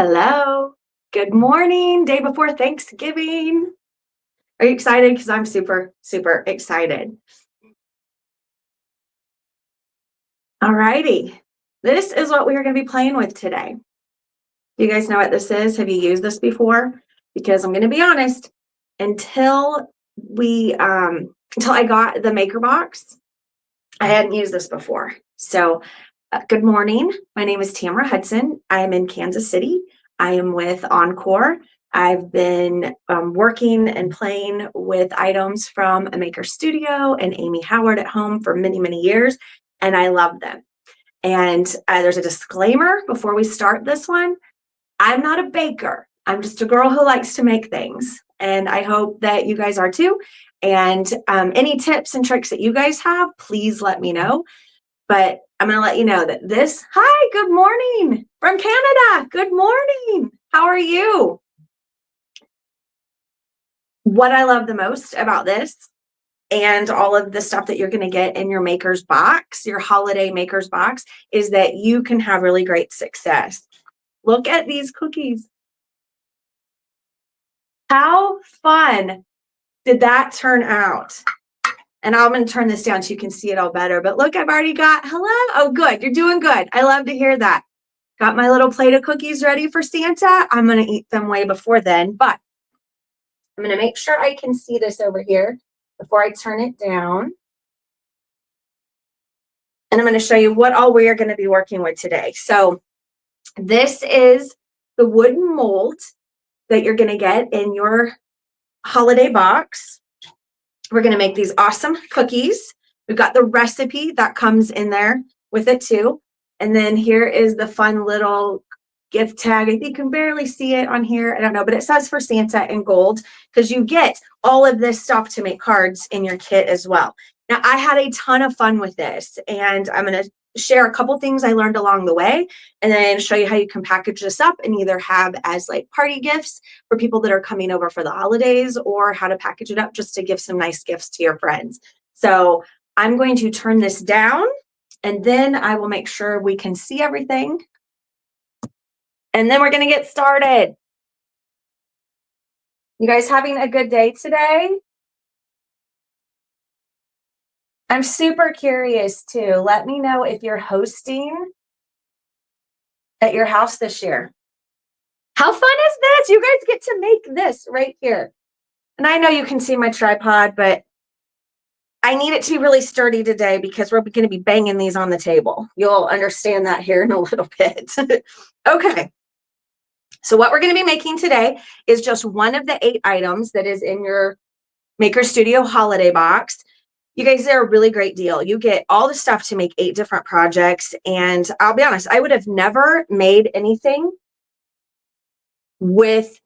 Hello. Good morning, day before Thanksgiving. Are you excited? Because I'm super, super excited. All righty. This is what we are going to be playing with today. Do you guys know what this is? Have you used this before? Because I'm going to be honest, until I got the maker box, I hadn't used this before. So, good morning. My name is Tamara Hudson. I am in Kansas City. I am with Encore. I've been working and playing with items from a maker studio and Amy Howard at home for many, many years, and I love them. And there's a disclaimer before we start this one. I'm not a baker. I'm just a girl who likes to make things. And I hope that you guys are too. And any tips and tricks that you guys have, please let me know. But I'm going to let you know that hi, good morning from Canada. Good morning. How are you? What I love the most about this and all of the stuff that you're going to get in your maker's box, your holiday maker's box, is that you can have really great success. Look at these cookies. How fun did that turn out? And I'm going to turn this down so you can see it all better. But look, I've already got, hello. Oh, good. You're doing good. I love to hear that. Got my little plate of cookies ready for Santa. I'm going to eat them way before then. But I'm going to make sure I can see this over here before I turn it down. And I'm going to show you what all we are going to be working with today. So this is the wooden mold that you're going to get in your holiday box. We're going to make these awesome cookies. We've got the recipe that comes in there with it too. And then here is the fun little gift tag. I think you can barely see it on here. I don't know, but it says for Santa in gold because you get all of this stuff to make cards in your kit as well. Now, I had a ton of fun with this, and I'm going to share a couple things I learned along the way, and then show you how you can package this up and either have as like party gifts for people that are coming over for the holidays, or how to package it up just to give some nice gifts to your friends. So I'm going to turn this down, and then I will make sure we can see everything. And then we're going to get started. You guys having a good day today? I'm super curious too. Let me know if you're hosting at your house this year. How fun is this? You guys get to make this right here. And I know you can see my tripod, but I need it to be really sturdy today because we're going to be banging these on the table. You'll understand that here in a little bit. Okay. So what we're going to be making today is just one of the 8 items that is in your Maker Studio holiday box. You guys, they're a really great deal. You get all the stuff to make 8 different projects. And I'll be honest, I would have never made anything with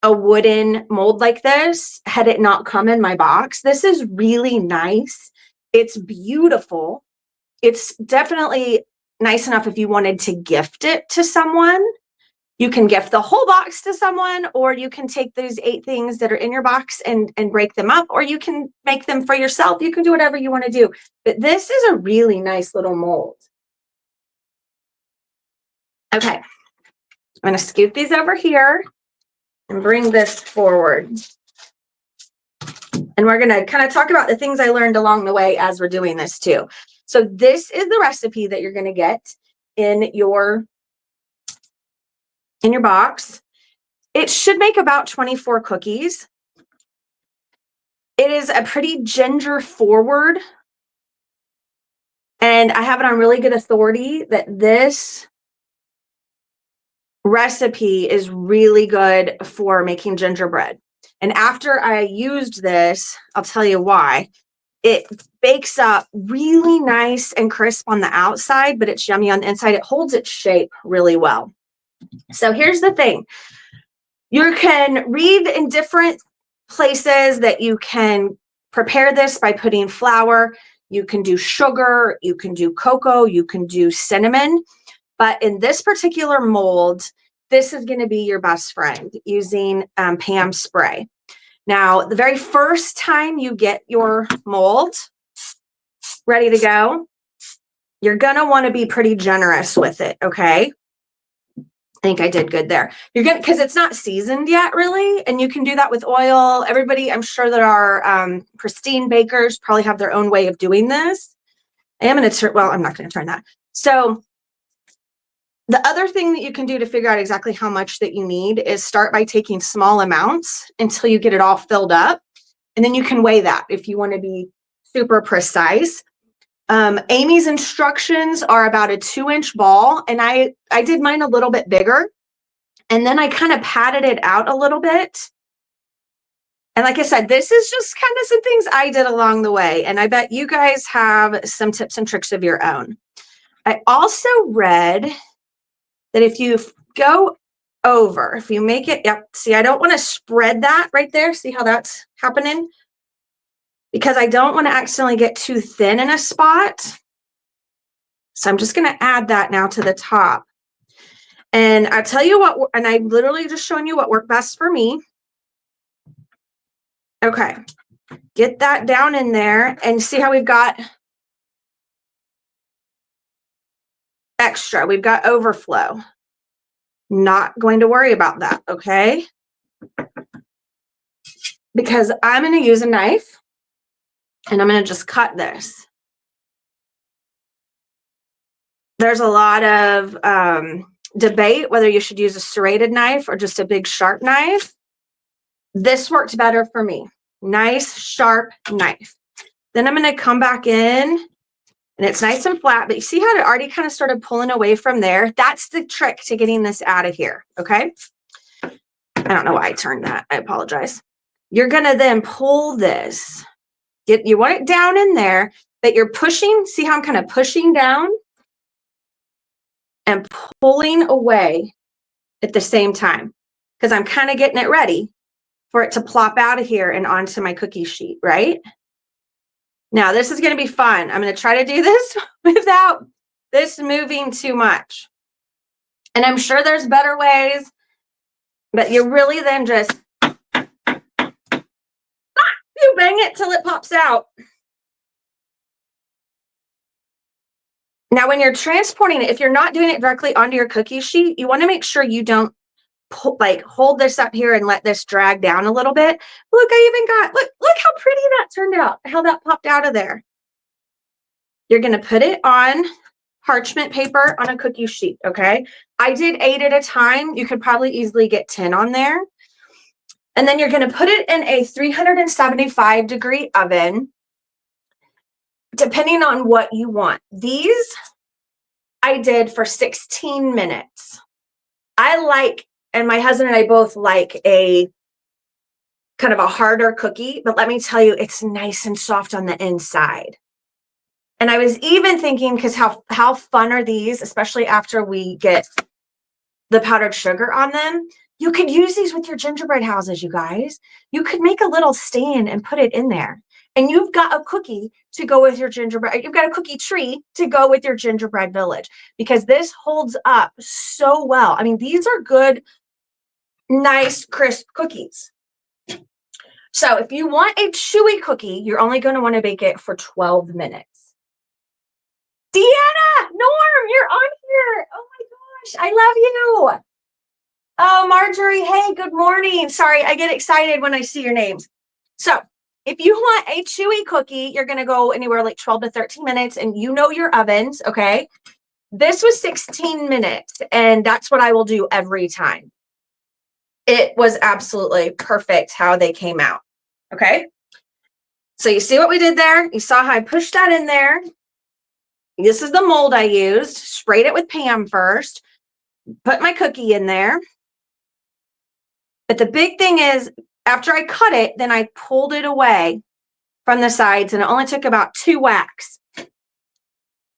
a wooden mold like this had it not come in my box. This is really nice. It's beautiful. It's definitely nice enough if you wanted to gift it to someone. You can gift the whole box to someone, or you can take those 8 things that are in your box and break them up, or you can make them for yourself. You can do whatever you want to do. But this is a really nice little mold. Okay. I'm going to scoot these over here and bring this forward. And we're going to kind of talk about the things I learned along the way as we're doing this too. So this is the recipe that you're going to get in your box. It should make about 24 cookies. It is a pretty ginger forward. And I have it on really good authority that this recipe is really good for making gingerbread. And after I used this, I'll tell you why. It bakes up really nice and crisp on the outside, but it's yummy on the inside. It holds its shape really well. So here's the thing. You can read in different places that you can prepare this by putting flour. You can do sugar, you can do cocoa, you can do cinnamon. But in this particular mold, this is going to be your best friend using Pam spray. Now, the very first time you get your mold ready to go, you're going to want to be pretty generous with it, okay? think I did good there. You're good because it's not seasoned yet, really. And you can do that with oil. Everybody, I'm sure that our pristine bakers probably have their own way of doing this. I am going to turn, well, I'm not going to turn that. So the other thing that you can do to figure out exactly how much that you need is start by taking small amounts until you get it all filled up. And then you can weigh that if you want to be super precise. Amy's instructions are about a 2-inch ball, and I did mine a little bit bigger, and then I kind of padded it out a little bit. And like I said, this is just kind of some things I did along the way, and I bet you guys have some tips and tricks of your own. I also read that if you go over, if you make it, yep, see, I don't want to spread that right there. See how that's happening? Because I don't want to accidentally get too thin in a spot. So I'm just going to add that now to the top. And I'll tell you what, and I'm literally just showing you what worked best for me. Okay, get that down in there and see how we've got extra. We've got overflow. Not going to worry about that, okay? Because I'm going to use a knife and I'm going to just cut this. There's a lot of debate whether you should use a serrated knife or just a big sharp knife. This worked better for me. Nice sharp knife. Then I'm going to come back in and it's nice and flat, but you see how it already kind of started pulling away from there? That's the trick to getting this out of here, okay? I don't know why I turned that. I apologize. You're going to then pull this. You want it down in there, but you're pushing. See how I'm kind of pushing down and pulling away at the same time because I'm kind of getting it ready for it to plop out of here and onto my cookie sheet, right? Now, this is going to be fun. I'm going to try to do this without this moving too much. And I'm sure there's better ways, but you really then just you bang it till it pops out. Now, when you're transporting it, if you're not doing it directly onto your cookie sheet, you want to make sure you don't hold this up here and let this drag down a little bit. Look, I even got, look how pretty that turned out, how that popped out of there. You're going to put it on parchment paper on a cookie sheet, okay? I did 8 at a time. You could probably easily get 10 on there. And then you're going to put it in a 375-degree oven, depending on what you want. These I did for 16 minutes. I like, and my husband and I both like a kind of a harder cookie, but let me tell you, it's nice and soft on the inside. And I was even thinking, because how fun are these, especially after we get the powdered sugar on them. You could use these with your gingerbread houses, you guys. You could make a little stand and put it in there. And you've got a cookie to go with your gingerbread. You've got a cookie tree to go with your gingerbread village because this holds up so well. I mean, these are good, nice, crisp cookies. So if you want a chewy cookie, you're only going to want to bake it for 12 minutes. Deanna, Norm, you're on here. Oh my gosh, I love you. Oh, Marjorie, hey, good morning. Sorry, I get excited when I see your names. So if you want a chewy cookie, you're going to go anywhere like 12 to 13 minutes, and you know your ovens, okay? This was 16 minutes, and that's what I will do every time. It was absolutely perfect how they came out, okay? So you see what we did there? You saw how I pushed that in there. This is the mold I used. Sprayed it with Pam first. Put my cookie in there. But the big thing is, after I cut it, then I pulled it away from the sides, and it only took about 2 whacks.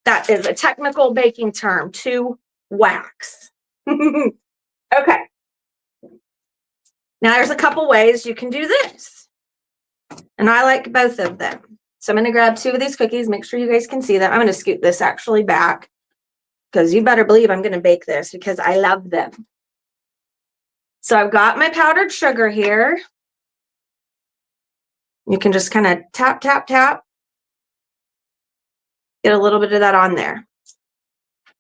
That is a technical baking term, 2 whacks. Okay. Now there's a couple ways you can do this. And I like both of them. So I'm going to grab 2 of these cookies. Make sure you guys can see them. I'm going to scoot this actually back because you better believe I'm going to bake this because I love them. So I've got my powdered sugar here. You can just kind of tap, tap, tap. Get a little bit of that on there.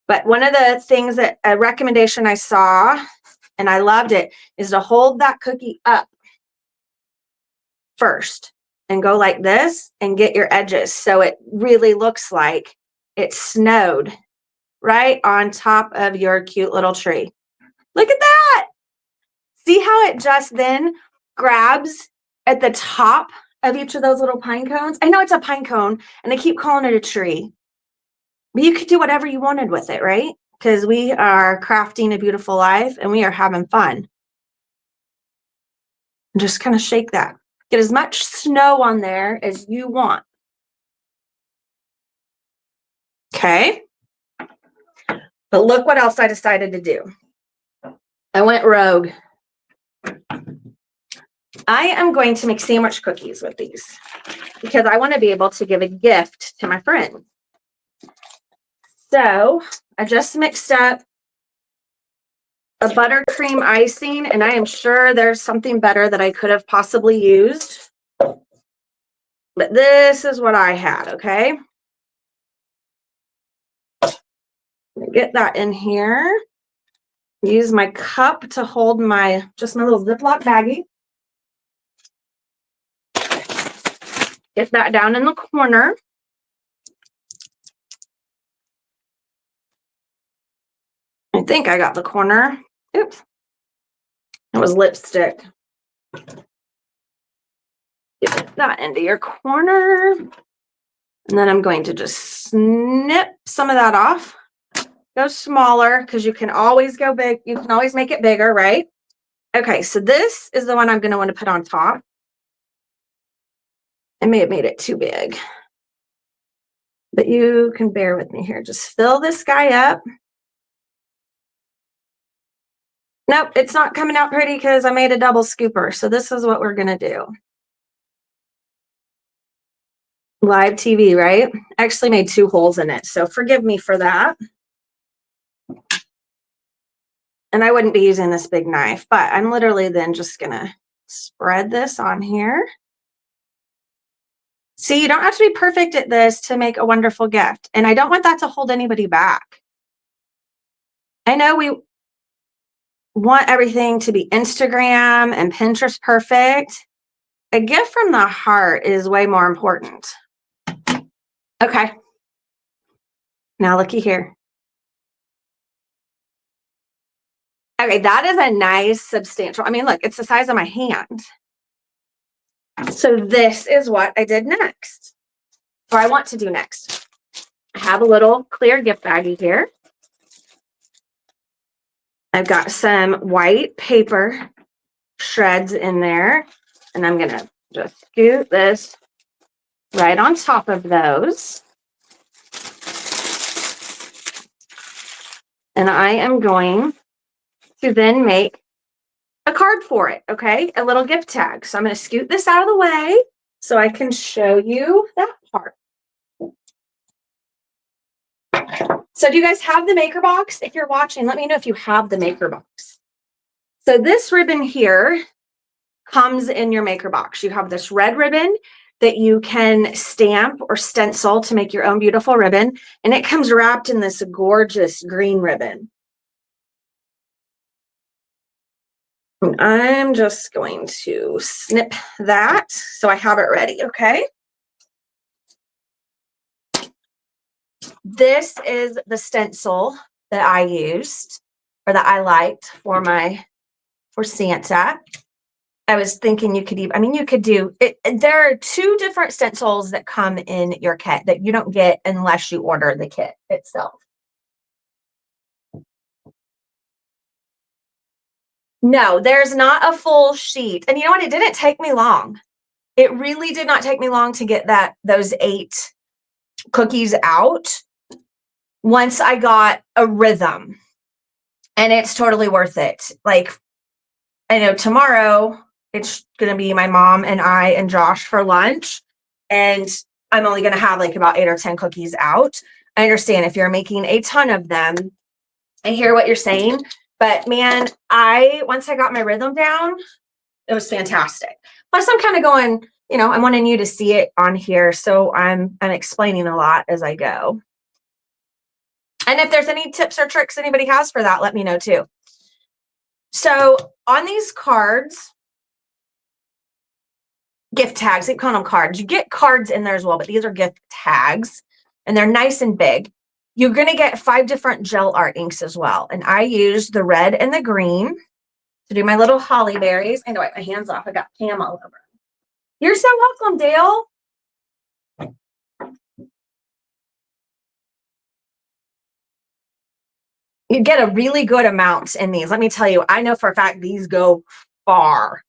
But one of the things that a recommendation I saw, and I loved it, is to hold that cookie up first and go like this and get your edges so it really looks like it snowed right on top of your cute little tree. Look at that. See how it just then grabs at the top of each of those little pine cones? I know it's a pine cone and I keep calling it a tree, but you could do whatever you wanted with it, right? Because we are crafting a beautiful life and we are having fun. Just kind of shake that. Get as much snow on there as you want. Okay. But look what else I decided to do. I went rogue. I am going to make sandwich cookies with these because I want to be able to give a gift to my friend. So I just mixed up a buttercream icing, and I am sure there's something better that I could have possibly used. But this is what I had, okay? Get that in here. Use my cup to hold my, just my little Ziploc baggie. Get that down in the corner. I think I got the corner. Oops. It was lipstick. Get that into your corner. And then I'm going to just snip some of that off. Go smaller because you can always go big. You can always make it bigger, right? Okay, so this is the one I'm going to want to put on top. I may have made it too big, but you can bear with me here. Just fill this guy up. Nope, it's not coming out pretty because I made a double scooper. So this is what we're going to do. Live TV, right? I actually made 2 holes in it, so forgive me for that. And I wouldn't be using this big knife, but I'm literally then just going to spread this on here. See, you don't have to be perfect at this to make a wonderful gift. And I don't want that to hold anybody back. I know we want everything to be Instagram and Pinterest perfect. A gift from the heart is way more important. Okay. Now looky here. Okay, that is a nice substantial. I mean, look, it's the size of my hand. So this is what I did next, or I want to do next. I have a little clear gift baggie here. I've got some white paper shreds in there, and I'm gonna just scoot this right on top of those. And I am going to then make a card for it, okay? A little gift tag. So I'm going to scoot this out of the way so I can show you that part. So do you guys have the maker box? If you're watching, let me know if you have the maker box. So this ribbon here comes in your maker box. You have this red ribbon that you can stamp or stencil to make your own beautiful ribbon. And it comes wrapped in this gorgeous green ribbon. And I'm just going to snip that so I have it ready, okay? This is the stencil that I used, or that I liked for Santa. I was thinking you could even, I mean, you could do it. There are 2 different stencils that come in your kit that you don't get unless you order the kit itself. No, there's not a full sheet. And you know what? It didn't take me long. It really did not take me long to get those 8 cookies out once I got a rhythm. And it's totally worth it. Like, I know tomorrow it's going to be my mom and I and Josh for lunch. And I'm only going to have like about 8 or 10 cookies out. I understand if you're making a ton of them. I hear what you're saying. But man, once I got my rhythm down, it was fantastic. Plus, I'm kind of going, you know, I'm wanting you to see it on here. So I'm explaining a lot as I go. And if there's any tips or tricks anybody has for that, let me know too. So on these cards, gift tags, they call them cards. You get cards in there as well, but these are gift tags and they're nice and big. You're going to get 5 different gel art inks as well. And I used the red and the green to do my little holly berries. I know, wipe my hands off. I got Pam all over. You're so welcome, Dale. You get a really good amount in these. Let me tell you, I know for a fact these go far.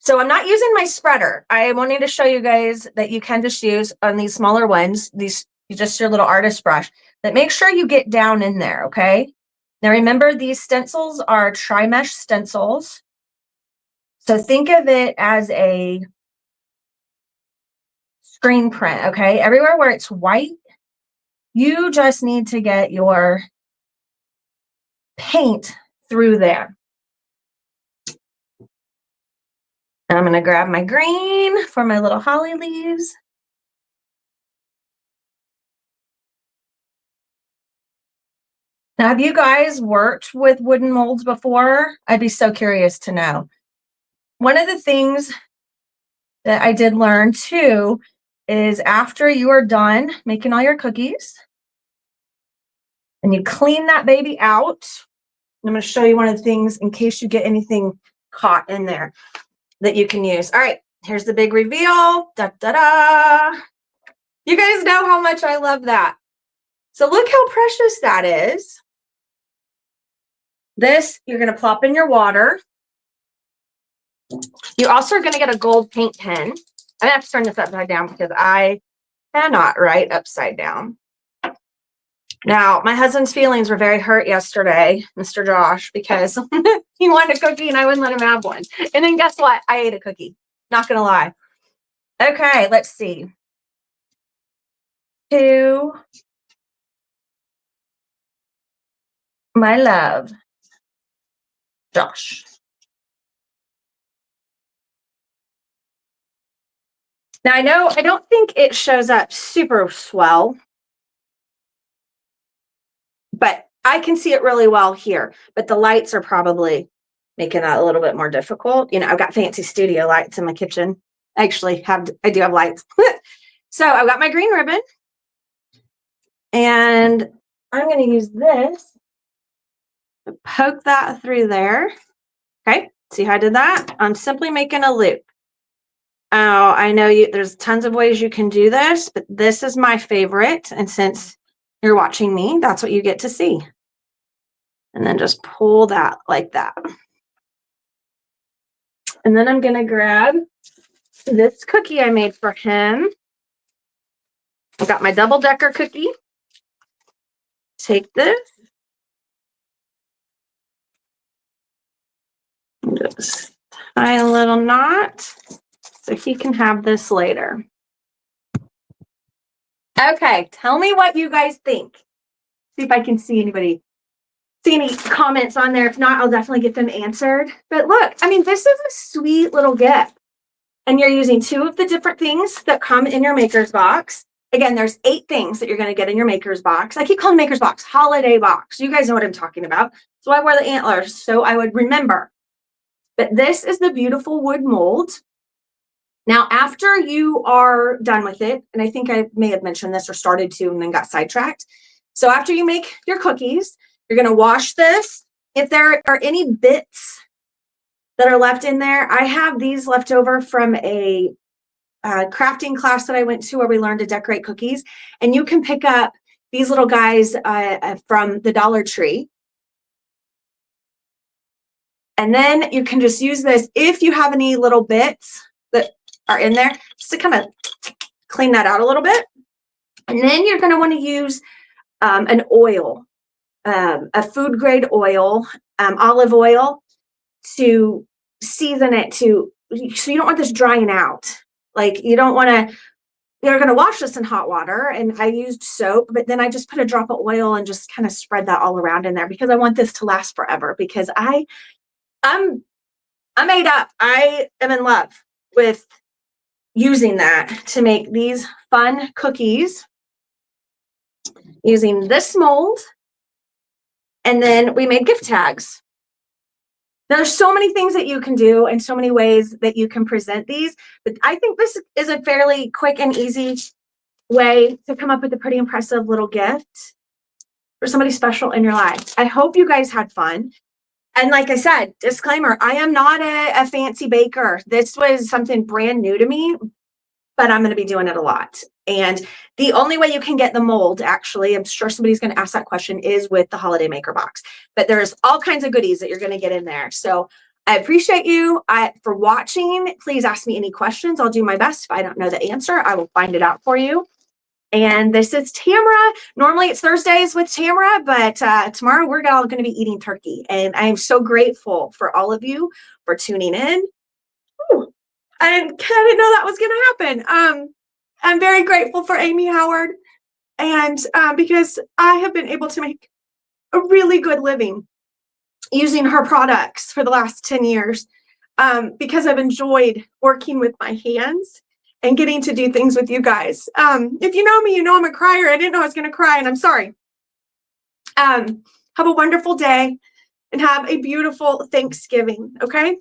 So I'm not using my spreader. I wanted to show you guys that you can just use on these smaller ones, these just your little artist brush, but make sure you get down in there, okay? Now remember, these stencils are tri-mesh stencils. So think of it as a screen print, okay? Everywhere where it's white, you just need to get your paint through there. And I'm going to grab my green for my little holly leaves. Now, have you guys worked with wooden molds before? I'd be so curious to know. One of the things that I did learn too is after you are done making all your cookies and you clean that baby out, I'm going to show you one of the things in case you get anything caught in there that you can use. All right, here's the big reveal. Da, da, da. You guys know how much I love that. So look how precious that is. This, you're going to plop in your water. You also are going to get a gold paint pen. I'm going to have to turn this upside down because I cannot write upside down. Now, my husband's feelings were very hurt yesterday, Mr. Josh, because he wanted a cookie and I wouldn't let him have one. And then guess what? I ate a cookie. Not going to lie. Okay, let's see. To my love, Josh. Now, I know I don't think it shows up super swell, but I can see it really well here. But the lights are probably making that a little bit more difficult. You know, I've got fancy studio lights in my kitchen. I do have lights. So I've got my green ribbon. And I'm going to use this to poke that through there. Okay, see how I did that? I'm simply making a loop. Oh, I know there's tons of ways you can do this, but this is my favorite. And since you're watching me, that's what you get to see. And then just pull that like that. And then I'm going to grab this cookie I made for him. I've got my double-decker cookie. Take this. Just tie a little knot so he can have this later. Okay, tell me what you guys think. See if I can see any comments on there. If not, I'll definitely get them answered. But look, I mean, this is a sweet little gift. And you're using 2 of the different things that come in your maker's box. Again, there's 8 things that you're going to get in your maker's box. I keep calling maker's box, holiday box. You guys know what I'm talking about. So I wear the antlers so I would remember. But this is the beautiful wood mold. Now, after you are done with it, and I think I may have mentioned this or started to and then got sidetracked. So after you make your cookies, you're going to wash this. If there are any bits that are left in there, I have these left over from a crafting class that I went to where we learned to decorate cookies. And you can pick up these little guys from the Dollar Tree. And then you can just use this if you have any little bits that are in there, just to kind of clean that out a little bit. And then you're going to want to use an oil, a food grade oil, olive oil, to season it so you don't want this drying out. Like you don't want to, you're going to wash this in hot water, and I used soap, but then I just put a drop of oil and just kind of spread that all around in there because I want this to last forever, because I'm made up. I am in love with using that to make these fun cookies. using this mold. And then we made gift tags. There's so many things that you can do and so many ways that you can present these, but I think this is a fairly quick and easy way to come up with a pretty impressive little gift for somebody special in your life. I hope you guys had fun. And like I said, disclaimer, I am not a fancy baker. This was something brand new to me, but I'm going to be doing it a lot. And the only way you can get the mold, actually, I'm sure somebody's going to ask that question, is with the Holiday Maker box. But there's all kinds of goodies that you're going to get in there. So I appreciate you for watching. Please ask me any questions. I'll do my best. If I don't know the answer, I will find it out for you. And this is Tamara. Normally it's Thursdays with Tamara, but tomorrow we're all going to be eating turkey. And I am so grateful for all of you for tuning in. Ooh, I didn't know that was going to happen. I'm very grateful for Amy Howard, and because I have been able to make a really good living using her products for the last 10 years because I've enjoyed working with my hands and getting to do things with you guys. If you know me, you know I'm a crier. I didn't know I was going to cry, and I'm sorry. Have a wonderful day and have a beautiful Thanksgiving, okay?